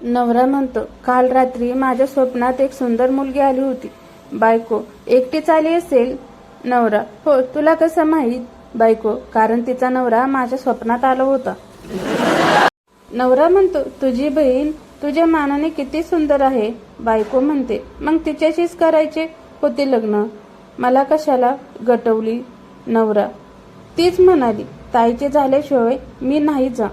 नवरा म्हणतो, काल रात्री माझ्या स्वप्नात एक सुंदर मुलगी आली होती. बायको, एकटीच आली असेल? नवरा, हो, तुला कसं माहीत? बायको, कारण तिचा नवरा माझ्या स्वप्नात आला होता. नवरा म्हणतो, तुझी बहीण तुझ्या मानाने किती सुंदर आहे. बायको म्हणते, मग तिच्याशीच करायचे होते लग्न, मला कशाला गटवली? नवरा, तीच म्हणाली, ताईचे झाल्याशिवाय मी नाही जा.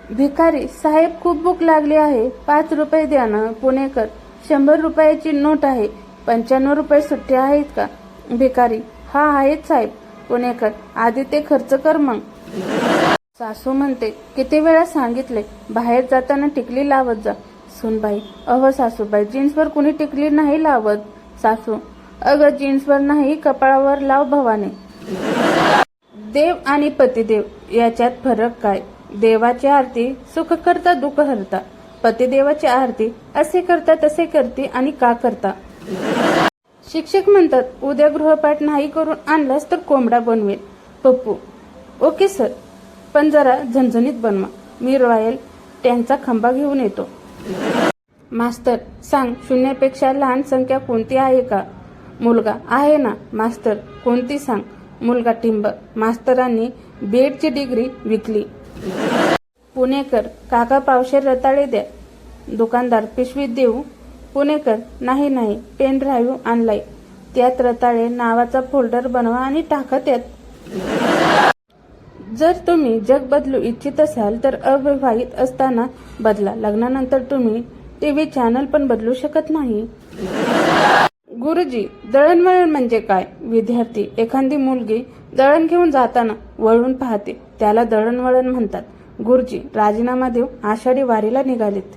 भिकारी, साहेब खूप भूक लागली आहे, 5 रुपये द्या ना. पुणेकर, 100 रुपयाची नोट आहे, 95 रुपये सुट्टे आहेत का? भिकारी, हा आहेत साहेब. पुणेकर, आधी ते खर्च कर मग. सासू म्हणते, किती वेळा सांगितले, बाहेर जाताना टिकली लावत जा. सुनबाई, अहो सासूबाई, जीन्सवर कुणी टिकली नाही लावत. सासू, अगं जीन्सवर नाही, कपाळावर लाव भवाने. देव आणि पतिदेव याच्यात फरक काय? देवाची आरती सुख करता दुःख हरता, पतिदेवाची आरती असे करता तसे करते आणि का करता. शिक्षक म्हणतात, उद्या गृहपाठ नाही करून आणलास तर कोंबडा बनवेल. पप्पू, ओके सर, पण जरा झणझणीत बनवा. मी रॉयल टँकचा खंबा घेऊन येतो. मास्तर, सांग, 0पेक्षा लहान संख्या कोणती आहे का? मुलगा, आहे ना. मास्तर, कोणती सांग? मुलगा, टिंब. मास्तरांनी बीएडची डिग्री विकली. पुणेकर, काका पावशेर रताळे द्या. दुकानदार, पिशवीत देऊ? पुणेकर, नाही नाही, पेन ड्राईव्ह आणलाय, त्यात रताळे नावाचा फोल्डर बनवा आणि टाका त्यात. जर तुम्ही जग बदलू इच्छित असाल तर अविवाहित असताना बदला, लग्नानंतर तुम्ही टीव्ही चॅनल पण बदलू शकत नाही. गुरुजी, दळणवळण म्हणजे काय? विद्यार्थी, एखादी मुलगी दळण घेऊन जाताना वळून पाहते, त्याला दळणवळण म्हणतात. गुरुजी, राजीनामा देऊ, आषाढी वारीला निघालेत.